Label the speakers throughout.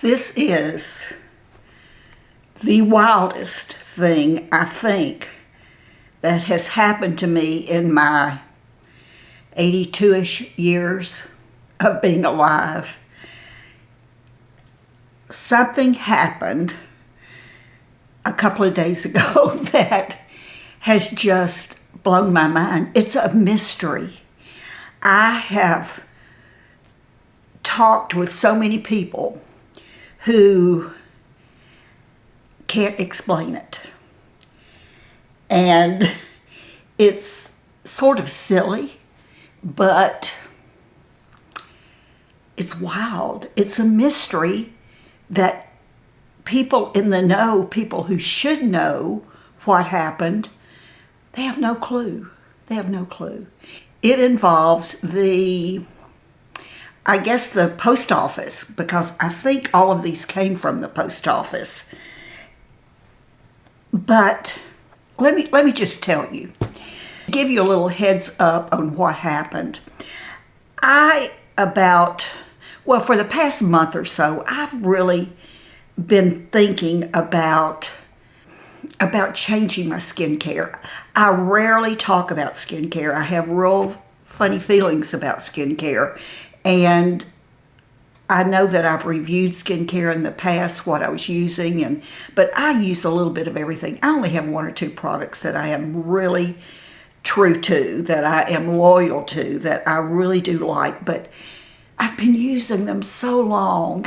Speaker 1: This is the wildest thing, I think, that has happened to me in my 82-ish years of being alive. Something happened a couple of days ago that has just blown my mind. It's a mystery. I have talked with so many people who can't explain it. And it's sort of silly, but it's wild. It's a mystery that people in the know, people who should know what happened, they have no clue. They have no clue. It involves I guess the post office, because I think all of these came from the post office. But let me just tell you, give you a little heads up on what happened. For the past month or so, I've really been thinking about changing my skincare. I rarely talk about skincare. I have real funny feelings about skincare. And I know that I've reviewed skincare in the past, what I was using, but I use a little bit of everything. I only have one or two products that I am really true to, that I am loyal to, that I really do like, but I've been using them so long,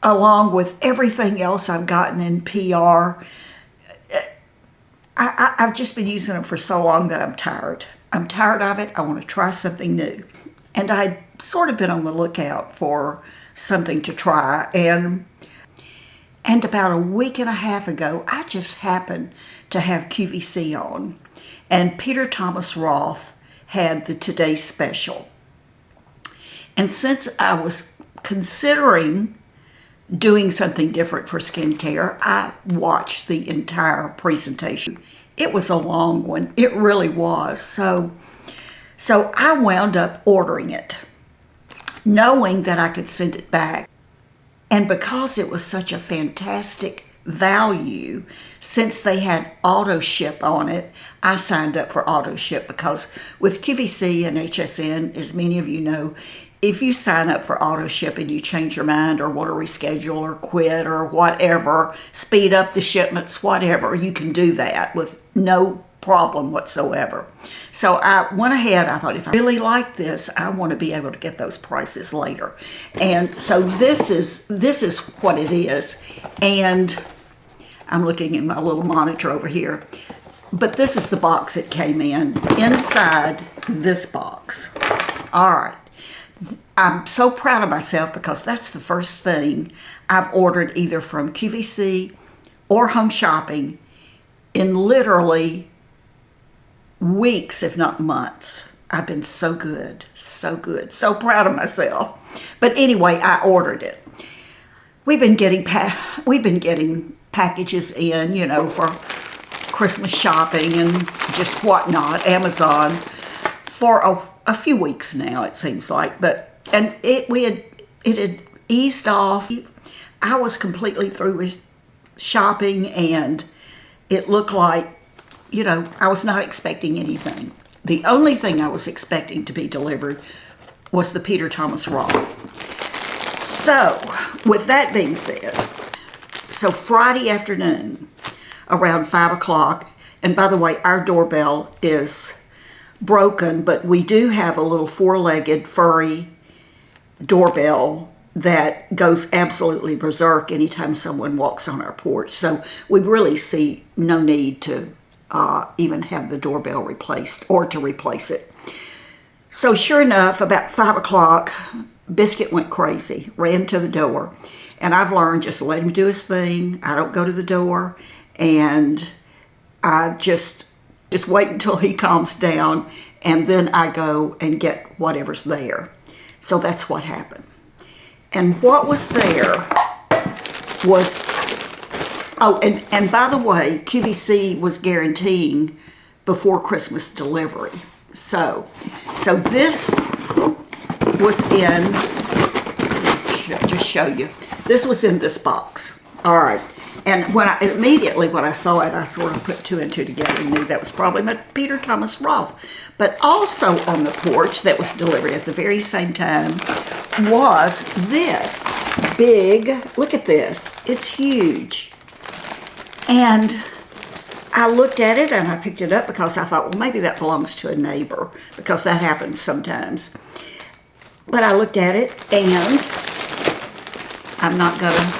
Speaker 1: along with everything else I've gotten in PR. I've just been using them for so long that I'm tired. I'm tired of it. I want to try something new. And I'd sort of been on the lookout for something to try. And about a week and a half ago, I just happened to have QVC on. And Peter Thomas Roth had the Today Special. And since I was considering doing something different for skincare, I watched the entire presentation. It was a long one. It really was. So I wound up ordering it, knowing that I could send it back. And because it was such a fantastic value, since they had auto ship on it, I signed up for auto ship, because with QVC and HSN, as many of you know, if you sign up for auto ship and you change your mind or want to reschedule or quit or whatever, speed up the shipments, whatever, you can do that with no problem whatsoever. So I went ahead. I thought, if I really like this, I want to be able to get those prices later. And so this is what it is. And I'm looking at my little monitor over here. But this is the box it came in. Inside this box. All right. I'm so proud of myself, because that's the first thing I've ordered either from QVC or Home Shopping in literally weeks, if not months. I've been so good, so proud of myself. But anyway, I ordered it. We've been getting packages in, for Christmas shopping and just whatnot, Amazon, for a few weeks now, it seems like. It had eased off. I was completely through with shopping, and it looked like, I was not expecting anything. The only thing I was expecting to be delivered was the Peter Thomas Roth. So, with that being said, Friday afternoon, around 5 o'clock, and by the way, our doorbell is broken, but we do have a little four-legged furry doorbell that goes absolutely berserk anytime someone walks on our porch. So we really see no need to even have the doorbell replaced or to replace it. So sure enough, about 5 o'clock, Biscuit went crazy, ran to the door. And I've learned, just let him do his thing. I don't go to the door, and I just wait until he calms down, and then I go and get whatever's there. So that's what happened. And what was there was, and by the way, QVC was guaranteeing before Christmas delivery. So this was in, just show you. This was in this box. All right. And immediately when I saw it, I sort of put two and two together and knew that was probably my Peter Thomas Roth. But also on the porch that was delivered at the very same time was this big, look at this, it's huge. And I looked at it and I picked it up because I thought, well, maybe that belongs to a neighbor, because that happens sometimes. But I looked at it and I'm not gonna,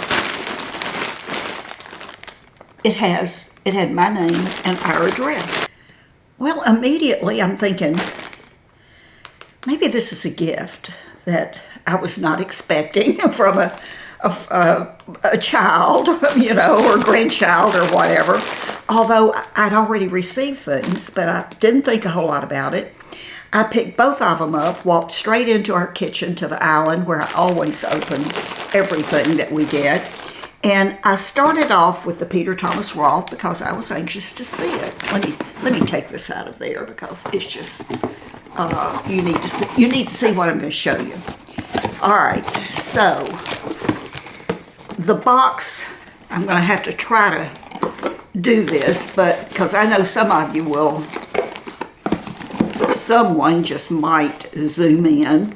Speaker 1: it had my name and our address. Well, immediately I'm thinking, maybe this is a gift that I was not expecting from a child, you know, or grandchild or whatever. Although I'd already received things, but I didn't think a whole lot about it. I picked both of them up, walked straight into our kitchen to the island where I always open everything that we get. And I started off with the Peter Thomas Roth because I was anxious to see it. Let me take this out of there because it's just you need to see what I'm going to show you. All right, so the box, I'm going to have to try to do this, but because I know some of you will, someone just might zoom in,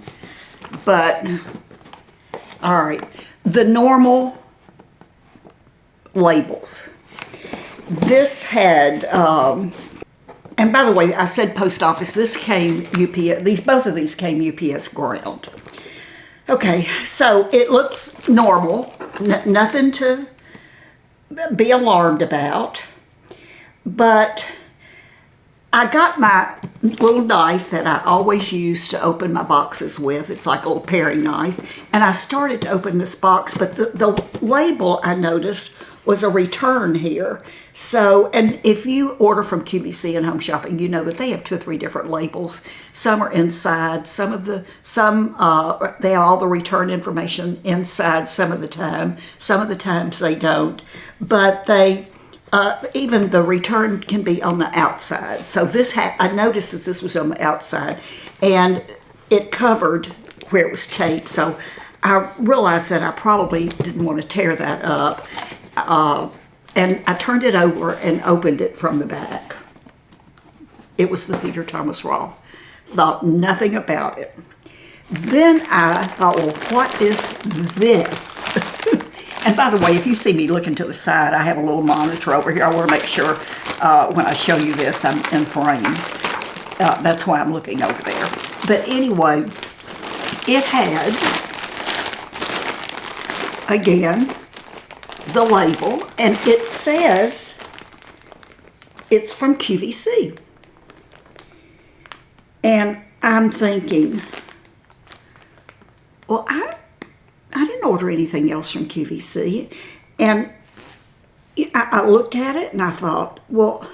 Speaker 1: but all right, the normal labels. This had, and by the way, I said post office, this came UPS, both of these came UPS ground. Okay, so it looks normal, nothing to be alarmed about, but I got my little knife that I always use to open my boxes with. It's like a little paring knife, and I started to open this box, but the label I noticed was a return here. So, and if you order from QVC and Home Shopping, you know that they have 2 or 3 different labels. Some are inside, they have all the return information inside some of the time. Some of the times they don't, but they, even the return can be on the outside. So this I noticed that this was on the outside, and it covered where it was taped. So I realized that I probably didn't want to tear that up. And I turned it over and opened it from the back. It was the Peter Thomas Roth. Thought nothing about it. Then I thought, well, what is this? And by the way, if you see me looking to the side, I have a little monitor over here. I want to make sure when I show you this, I'm in frame. That's why I'm looking over there. But anyway, it had, again, the label, and it says it's from QVC. And I'm thinking, well, I didn't order anything else from QVC. And I looked at it and I thought, well,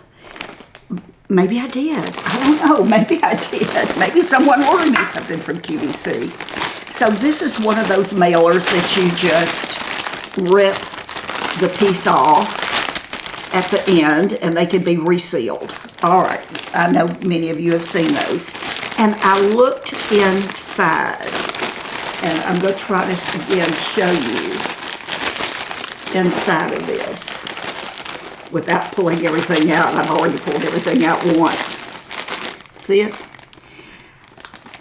Speaker 1: maybe I did. I don't know, maybe I did. Maybe someone ordered me something from QVC. So this is one of those mailers that you just rip the piece off at the end and they can be resealed. All right, I know many of you have seen those. And I looked inside, and I'm going to try to again show you inside of this without pulling everything out. I've already pulled everything out once. See it?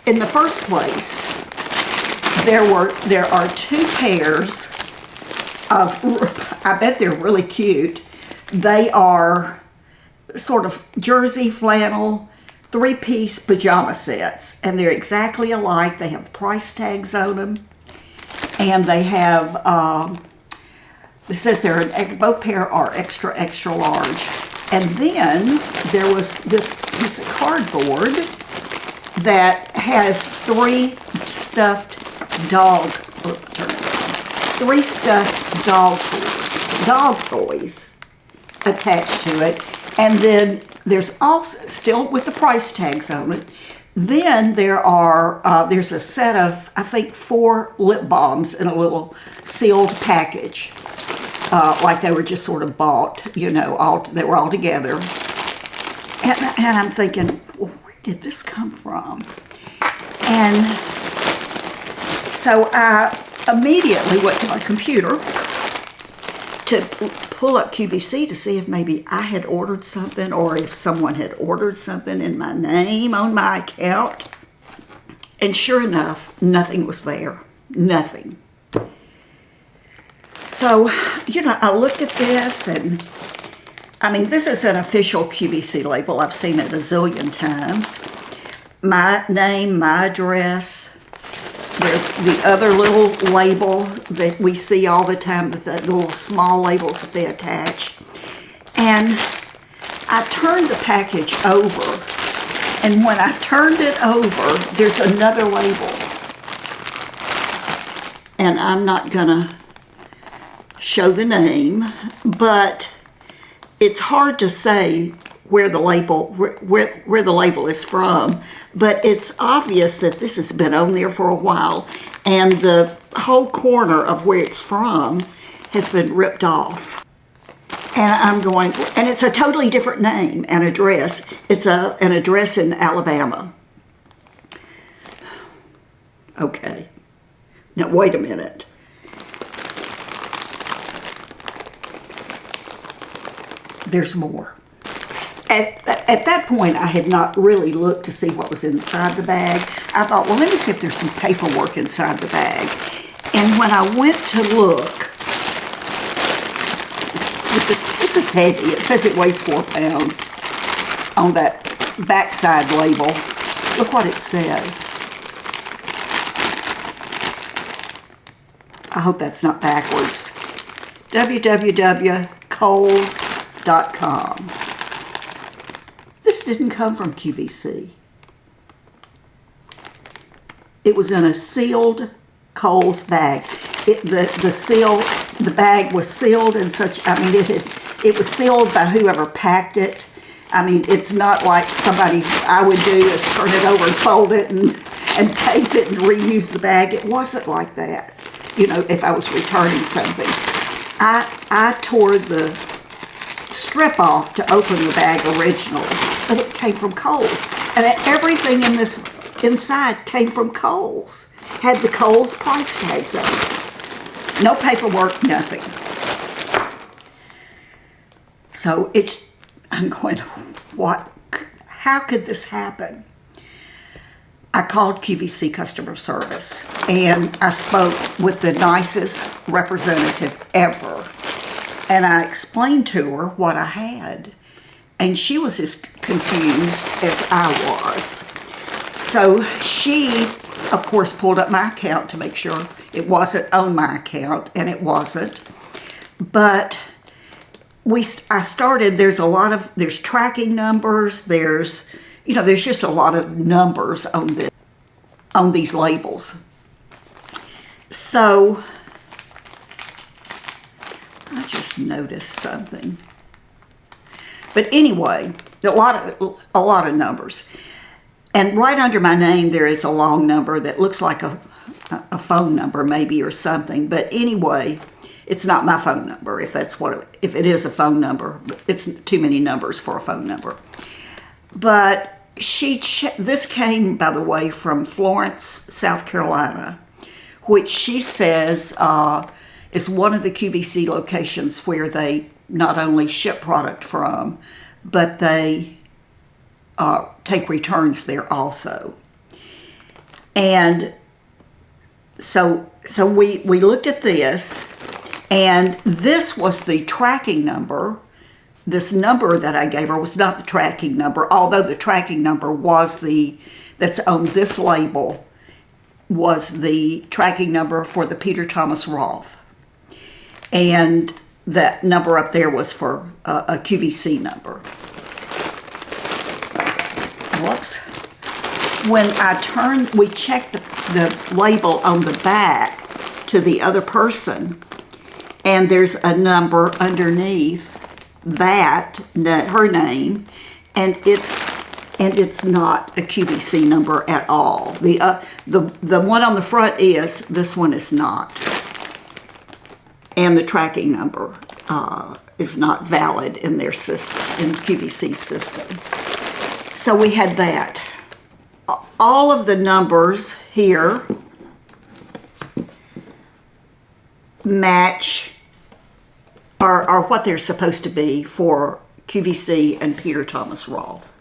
Speaker 1: In the first place, there are 2 pairs of, I bet they're really cute. They are sort of jersey flannel 3-piece pajama sets, and they're exactly alike. They have price tags on them, and they have, it says both pair are extra, extra large. And then there was this piece of cardboard that has 3 stuffed dog, 3 stuffed dog toys attached to it. And then there's also, still with the price tags on it, then there's a set of, I think, 4 lip balms in a little sealed package. Like they were just sort of bought, you know, they were all together. And I'm thinking, well, where did this come from? And so I immediately went to my computer to pull up QVC to see if maybe I had ordered something or if someone had ordered something in my name on my account. And sure enough, nothing was there. Nothing. So, I looked at this, and I mean, this is an official QVC label. I've seen it a zillion times. My name, my address. There's the other little label that we see all the time, with the little small labels that they attach. And I turned the package over, and when I turned it over, there's another label. And I'm not gonna show the name, but it's hard to say where the label is from, but it's obvious that this has been on there for a while, and the whole corner of where it's from has been ripped off. And it's a totally different name and address. It's an address in Alabama. Okay. Now wait a minute. There's more. At that point, I had not really looked to see what was inside the bag. I thought, well, let me see if there's some paperwork inside the bag. And when I went to look, this is heavy. It says it weighs 4 pounds on that backside label. Look what it says. I hope that's not backwards. www.Kohl's.com. This didn't come from QVC. It was in a sealed Kohl's bag. The bag was sealed in such, I mean, it was sealed by whoever packed it. I mean, it's not like I would do is turn it over and fold it and tape it and reuse the bag. It wasn't like that. If I was returning something. I tore the strip off to open the bag originally, but it came from Kohl's. And everything in this inside came from Kohl's. Had the Kohl's price tags on it. No paperwork, nothing. So I'm going, what? How could this happen? I called QVC customer service, and I spoke with the nicest representative ever. And I explained to her what I had. And she was as confused as I was. So she, of course, pulled up my account to make sure it wasn't on my account, and it wasn't. But I started, there's tracking numbers, there's just a lot of numbers on these labels. So I just noticed something. But anyway, a lot of numbers. And right under my name, there is a long number that looks like a phone number maybe or something. But anyway, it's not my phone number if it is a phone number. It's too many numbers for a phone number. But this came, by the way, from Florence, South Carolina, which she says is one of the QVC locations where they not only ship product from, but they take returns there also. And so we looked at this, and this was the tracking number. This number that I gave her was not the tracking number, although the tracking number that's on this label was the tracking number for the Peter Thomas Roth. And that number up there was for a QVC number. Whoops. When we checked the label on the back to the other person, and there's a number underneath her name, and it's not a QVC number at all. The one on the front is, this one is not. And the tracking number is not valid in their system, in QVC's system. So we had that. All of the numbers here match are what they're supposed to be for QVC and Peter Thomas Roth.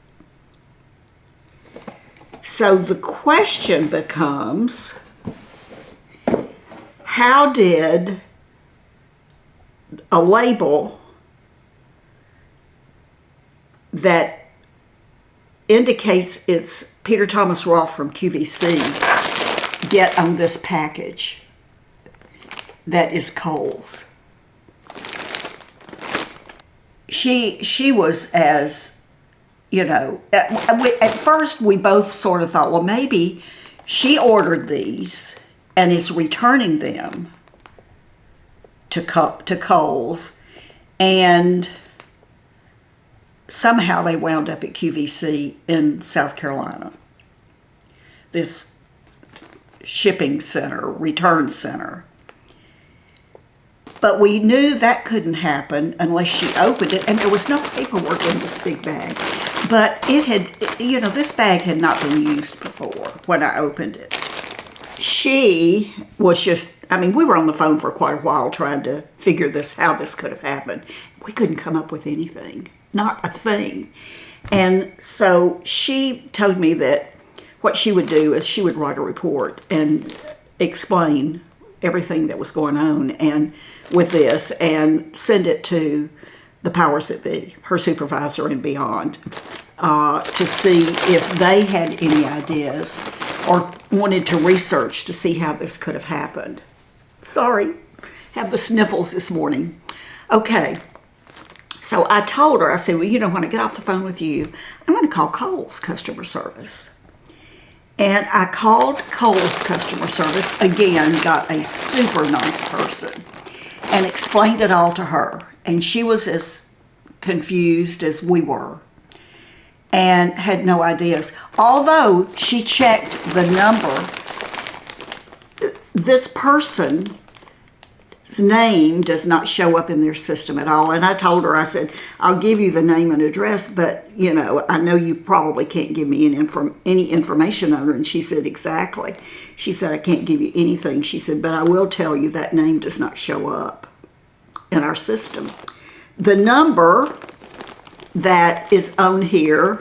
Speaker 1: So the question becomes, how did a label that indicates it's Peter Thomas Roth from QVC get on this package that is Kohl's? She was, as you know, at first we both sort of thought, well, maybe she ordered these and is returning them to Kohl's, and somehow they wound up at QVC in South Carolina, this shipping center, return center. But we knew that couldn't happen unless she opened it, and there was no paperwork in this big bag. But it had, you know, this bag had not been used before when I opened it. She was just, I mean, we were on the phone for quite a while trying to figure how this could have happened. We couldn't come up with anything, not a thing. And so she told me that what she would do is she would write a report and explain everything that was going on and with this, and send it to the powers that be, her supervisor and beyond, to see if they had any ideas or wanted to research to see how this could have happened. Sorry, have the sniffles this morning. Okay, so I told her, I said, well, you know, when I get off the phone with you, I'm going to call Kohl's customer service. And I called Kohl's customer service, again, got a super nice person, and explained it all to her. And she was as confused as we were and had no ideas. Although she checked the number, this person's name does not show up in their system at all. And I told her, I said, I'll give you the name and address, but, you know, I know you probably can't give me any information on her. And she said, exactly. She said, I can't give you anything. She said, but I will tell you that name does not show up in our system. The number that is on here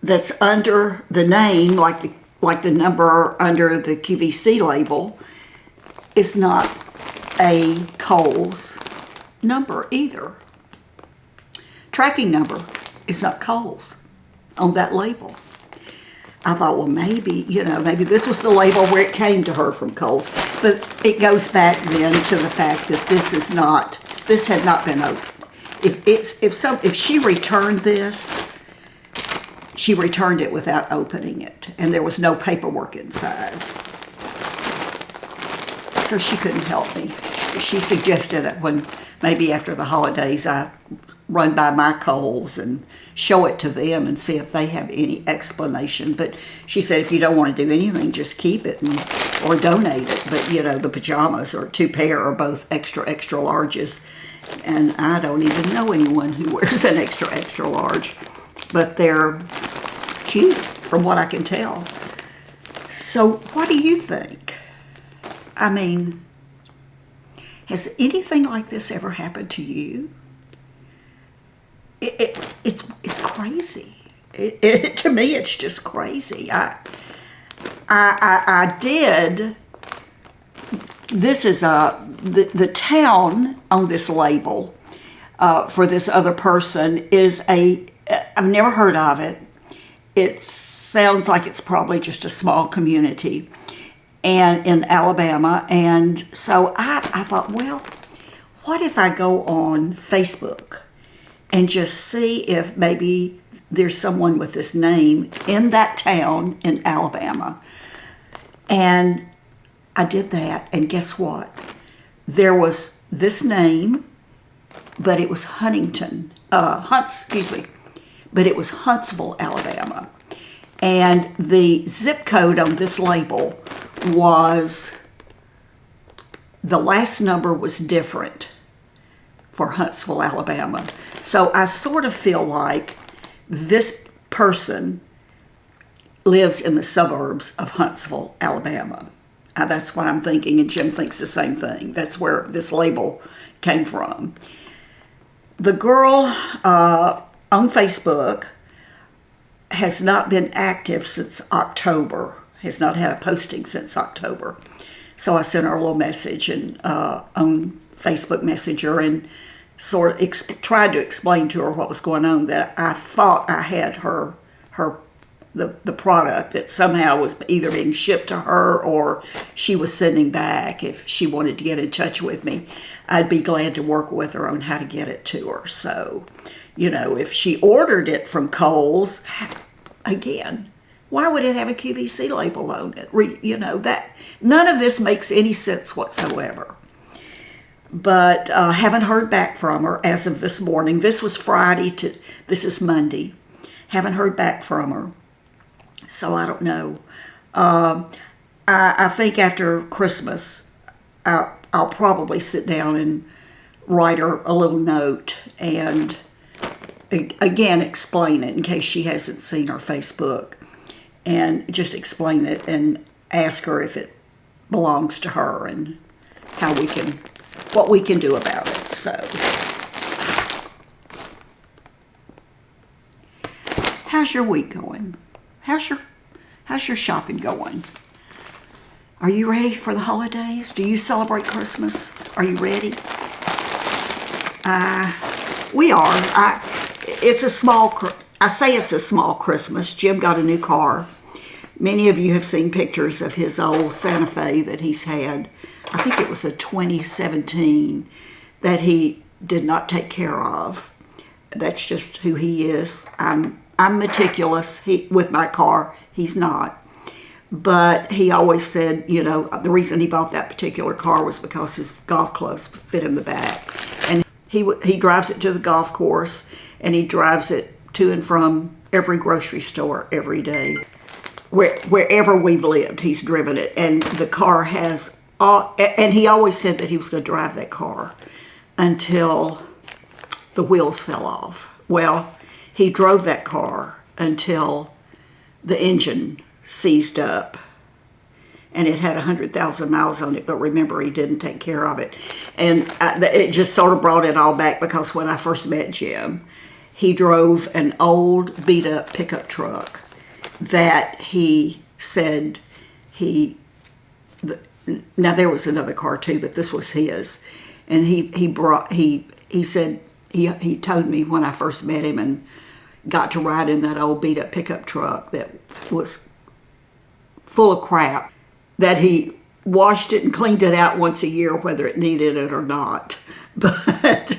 Speaker 1: that's under the name, like the number under the QVC label, is not a Kohl's number either. Tracking number is not Kohl's on that label. I thought, well, maybe, you know, maybe this was the label where it came to her from Kohl's. But it goes back then to the fact that this had not been opened. If she returned this, she returned it without opening it, and there was no paperwork inside. So she couldn't help me. She suggested that when maybe after the holidays I run by my Kohl's and show it to them and see if they have any explanation. But she said, if you don't want to do anything, just keep it or donate it. But, you know, the pajamas, or 2 pair, are both extra, extra larges. And I don't even know anyone who wears an extra, extra large. But they're cute from what I can tell. So what do you think? I mean, has anything like this ever happened to you? It's crazy. To me, it's just crazy. I did. This is the town on this label for this other person is I've never heard of it. It sounds like it's probably just a small community and in Alabama. And so I thought, well, what if I go on Facebook and just see if maybe there's someone with this name in that town in Alabama? And I did that, and guess what? There was this name, but it was but it was Huntsville, Alabama. And the zip code on this label was, the last number was different for Huntsville, Alabama. So I sort of feel like this person lives in the suburbs of Huntsville, Alabama. That's what I'm thinking, and Jim thinks the same thing. That's where this label came from. The girl on Facebook has not been active since October, has not had a posting since October. So I sent her a little message and on Facebook Messenger and sort of tried to explain to her what was going on, that I thought I had the product that somehow was either being shipped to her or she was sending back. If she wanted to get in touch with me, I'd be glad to work with her on how to get it to her. So, you know, if she ordered it from Kohl's, again, why would it have a QVC label on it? You know, that none of this makes any sense whatsoever. But haven't heard back from her as of this morning. This was Friday this is Monday. Haven't heard back from her. So I don't know. I think after Christmas, I'll probably sit down and write her a little note and again explain it in case she hasn't seen our Facebook, and just explain it and ask her if it belongs to her and what we can do about it. So, how's your week going? How's your shopping going? Are you ready for the holidays? Do you celebrate Christmas? Are you ready? We are. I say it's a small Christmas. Jim got a new car. Many of you have seen pictures of his old Santa Fe that he's had. I think it was a 2017 that he did not take care of. That's just who he is. I'm meticulous with my car. He's not. But he always said, you know, the reason he bought that particular car was because his golf clubs fit in the back. And he drives it to the golf course, and he drives it to and from every grocery store every day. Wherever we've lived, he's driven it. And the car has, and he always said that he was going to drive that car until the wheels fell off. Well, he drove that car until the engine seized up, and it had 100,000 miles on it. But remember, he didn't take care of it. And it just sort of brought it all back, because when I first met Jim, he drove an old beat-up pickup truck that he said now there was another car too, but this was his. And he said he told me when I first met him and got to ride in that old beat-up pickup truck that was full of crap, that he washed it and cleaned it out once a year, whether it needed it or not. But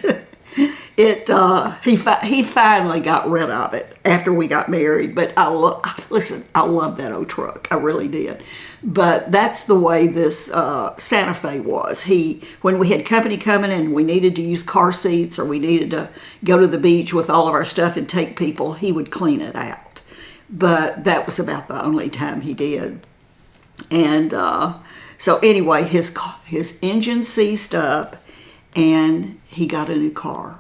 Speaker 1: he finally got rid of it after we got married. But I love that old truck. I really did. But that's the way this Santa Fe was. When we had company coming and we needed to use car seats or we needed to go to the beach with all of our stuff and take people, he would clean it out. But that was about the only time he did. And so anyway, his engine seized up, and he got a new car.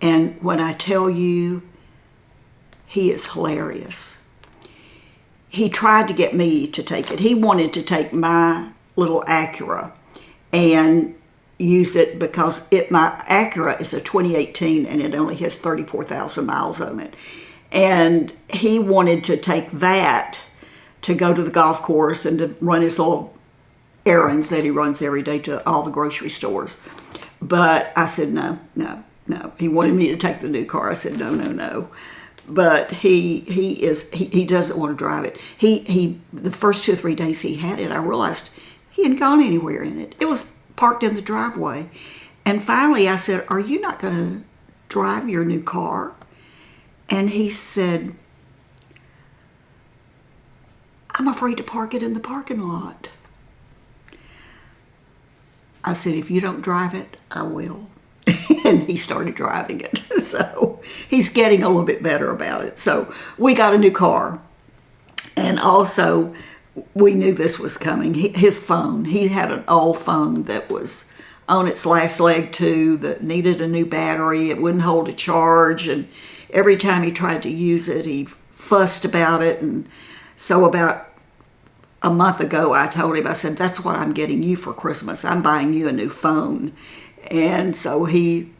Speaker 1: And when I tell you, he is hilarious. He tried to get me to take it. He wanted to take my little Acura and use it because my Acura is a 2018 and it only has 34,000 miles on it. And he wanted to take that to go to the golf course and to run his little errands that he runs every day to all the grocery stores. But I said, no. He wanted me to take the new car. I said, no. But he doesn't want to drive it. The first 2 or 3 days he had it, I realized he hadn't gone anywhere in it. It was parked in the driveway. And finally I said, are you not going to drive your new car? And he said, I'm afraid to park it in the parking lot. I said, if you don't drive it, I will. And he started driving it. So he's getting a little bit better about it. So we got a new car. And also, we knew this was coming. His phone, he had an old phone that was on its last leg too, that needed a new battery. It wouldn't hold a charge. And every time he tried to use it, he fussed about it. And so about a month ago, I told him, I said, that's what I'm getting you for Christmas. I'm buying you a new phone. And so he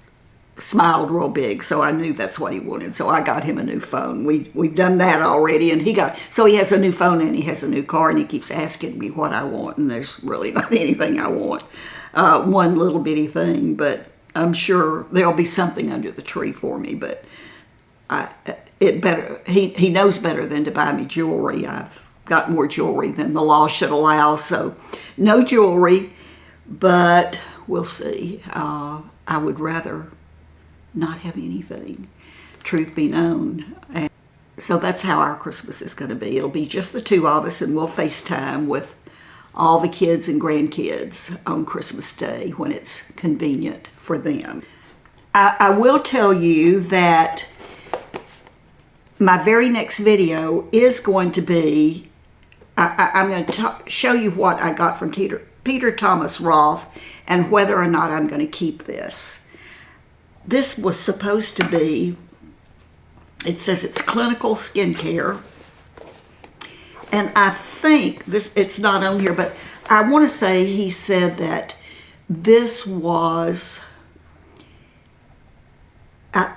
Speaker 1: smiled real big, so I knew that's what he wanted. So I got him a new phone. We've done that already, and he has a new phone and he has a new car, and he keeps asking me what I want, and there's really not anything I want. One little bitty thing, but I'm sure there'll be something under the tree for me. But he knows better than to buy me jewelry. I've got more jewelry than the law should allow, so no jewelry, but we'll see. I would rather not have anything, truth be known. And so that's how our Christmas is going to be. It'll be just the two of us, and we'll FaceTime with all the kids and grandkids on Christmas Day when it's convenient for them. I will tell you that my very next video is going to be, I'm going to show you what I got from Peter Thomas Roth and whether or not I'm going to keep this. This was supposed to be, it says it's clinical skincare. And I think it's not on here, but I want to say he said that this was,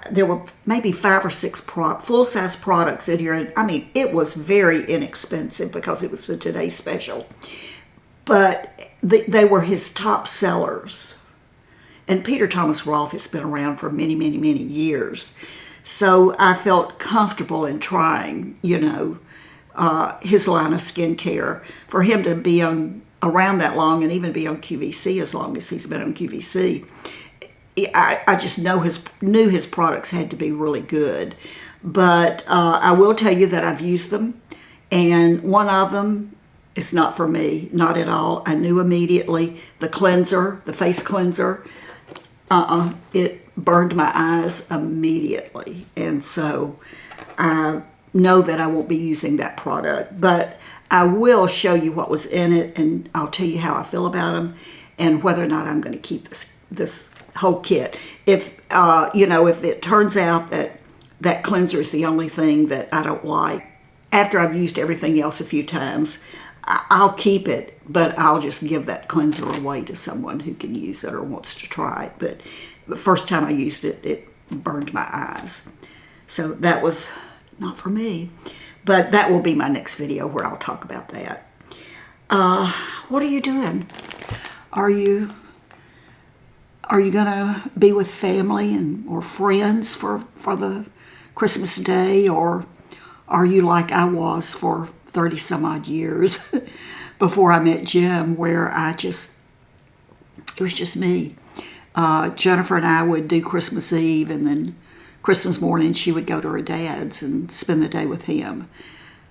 Speaker 1: there were maybe 5 or 6 full-size products in here. And I mean, it was very inexpensive because it was the Today Special. But they were his top sellers. And Peter Thomas Roth has been around for many, many, many years. So I felt comfortable in trying, his line of skincare. For him to be around that long and even be on QVC as long as he's been on QVC, I just knew his products had to be really good. But I will tell you that I've used them, and one of them is not for me, not at all. I knew immediately. The cleanser, the face cleanser, it burned my eyes immediately. And so I know that I won't be using that product, but I will show you what was in it, and I'll tell you how I feel about them and whether or not I'm going to keep this whole kit. If it turns out that cleanser is the only thing that I don't like, after I've used everything else a few times, I'll keep it, but I'll just give that cleanser away to someone who can use it or wants to try it. But the first time I used it, it burned my eyes. So that was not for me. But that will be my next video where I'll talk about that. What are you doing? Are you gonna be with family or friends for the Christmas Day, or are you like I was for 30 some odd years before I met Jim, where it was just me. Jennifer and I would do Christmas Eve, and then Christmas morning she would go to her dad's and spend the day with him.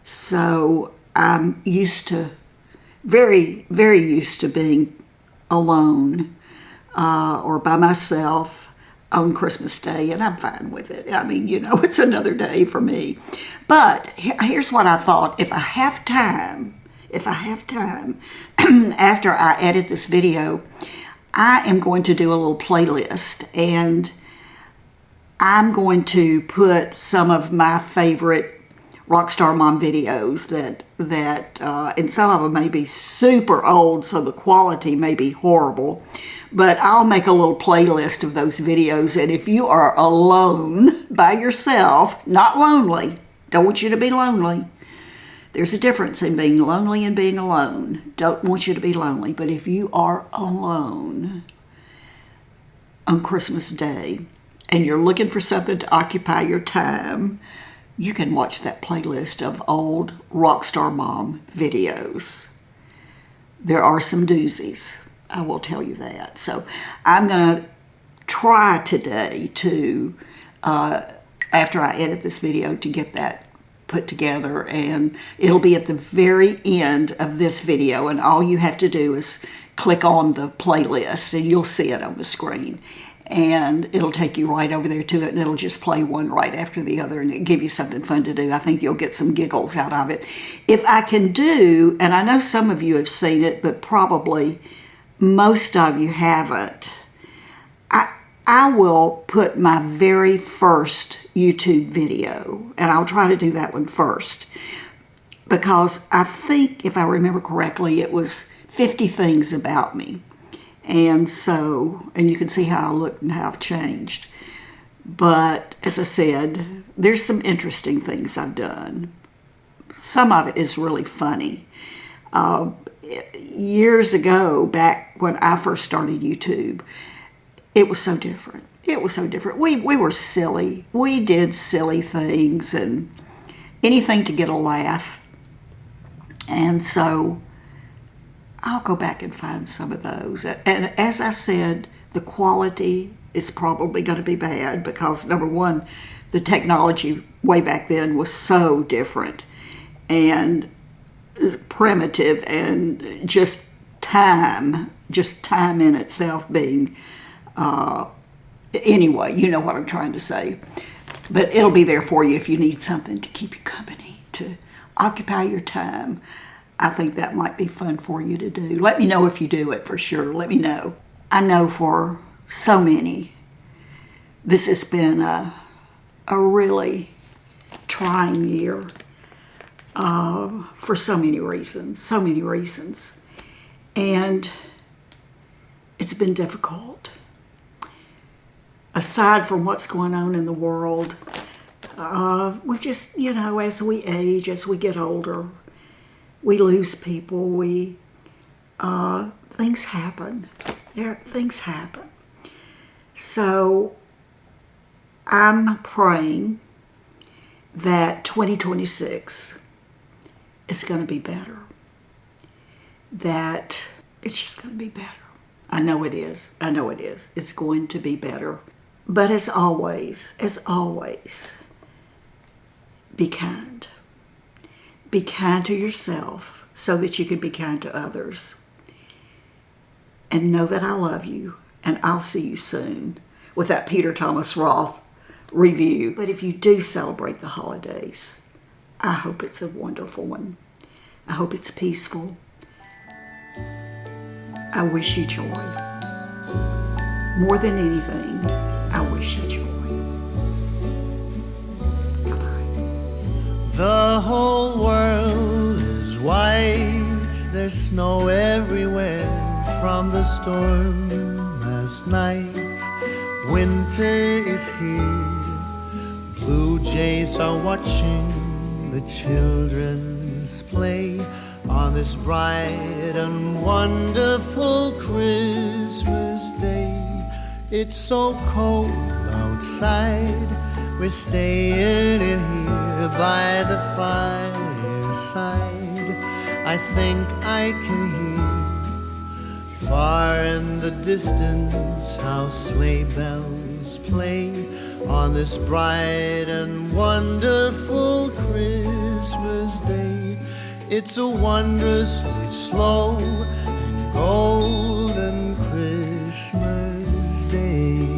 Speaker 1: So I'm very, very used to being alone or by myself on Christmas Day, and I'm fine with it. I mean, it's another day for me. But here's what I thought. If I have time, after I edit this video, I am going to do a little playlist, and I'm going to put some of my favorite Rockstar Mom videos and some of them may be super old, so the quality may be horrible. But I'll make a little playlist of those videos, and if you are alone by yourself, not lonely, don't want you to be lonely. There's a difference in being lonely and being alone. Don't want you to be lonely, but if you are alone on Christmas Day and you're looking for something to occupy your time, you can watch that playlist of old Rockstar Mom videos. There are some doozies. I will tell you that. So I'm going to try today to, after I edit this video, to get that put together, and it'll be at the very end of this video, and all you have to do is click on the playlist and you'll see it on the screen, and it'll take you right over there to it, and it'll just play one right after the other, and it'll give you something fun to do. I think you'll get some giggles out of it. If I can do, and I know some of you have seen it, but probably most of you haven't, I will put my very first YouTube video, and I'll try to do that one first. because I think, if I remember correctly, it was 50 things about me. And you can see how I look and how I've changed. But as I said, there's some interesting things I've done. Some of it is really funny. Years ago, back when I first started YouTube, it was so different. It was so different. We were silly. We did silly things and anything to get a laugh. And so I'll go back and find some of those. And as I said, the quality is probably going to be bad because, number one, the technology way back then was so different and primitive, and just time in itself being, anyway, you know what I'm trying to say. But it'll be there for you if you need something to keep you company, to occupy your time. I think that might be fun for you to do. Let me know if you do it, for sure. Let me know. I know for so many, this has been a really trying year for so many reasons. And it's been difficult. Aside from what's going on in the world, we've just, as we age, as we get older, we lose people, things happen. Things happen. So I'm praying that 2026 is going to be better. That it's just going to be better. I know it is. It's going to be better. But as always, be kind. Be kind to yourself so that you can be kind to others. And know that I love you, and I'll see you soon with that Peter Thomas Roth review. But if you do celebrate the holidays, I hope it's a wonderful one. I hope it's peaceful. I wish you joy. More than anything, I wish you joy. Bye-bye.
Speaker 2: The whole world is white. There's snow everywhere from the storm last night. Winter is here. Blue jays are watching the children's play on this bright and wonderful Christmas day. It's so cold outside. We're staying in here by the fireside. I think I can hear far in the distance how sleigh bells play on this bright and wonderful Christmas day. It's a wondrously slow and golden Christmas day.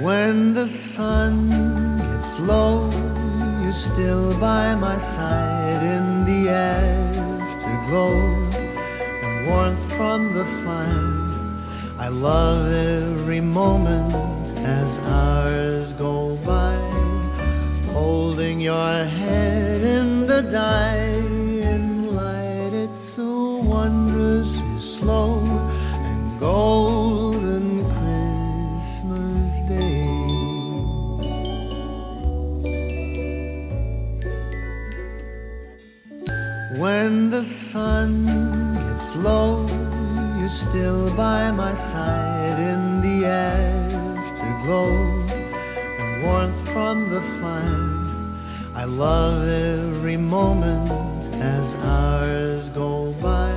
Speaker 2: When the sun gets low, you're still by my side in the afterglow and warmth from the fire. I love every moment as hours go by, holding your head in the dying light. It's so wondrously slow and golden Christmas Day. When the sun gets low, you're still by my side in the afterglow and warmth from the fire. I love every moment as hours go by,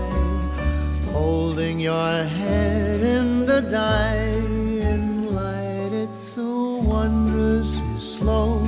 Speaker 2: holding your head in the dying light. It's so wondrously slow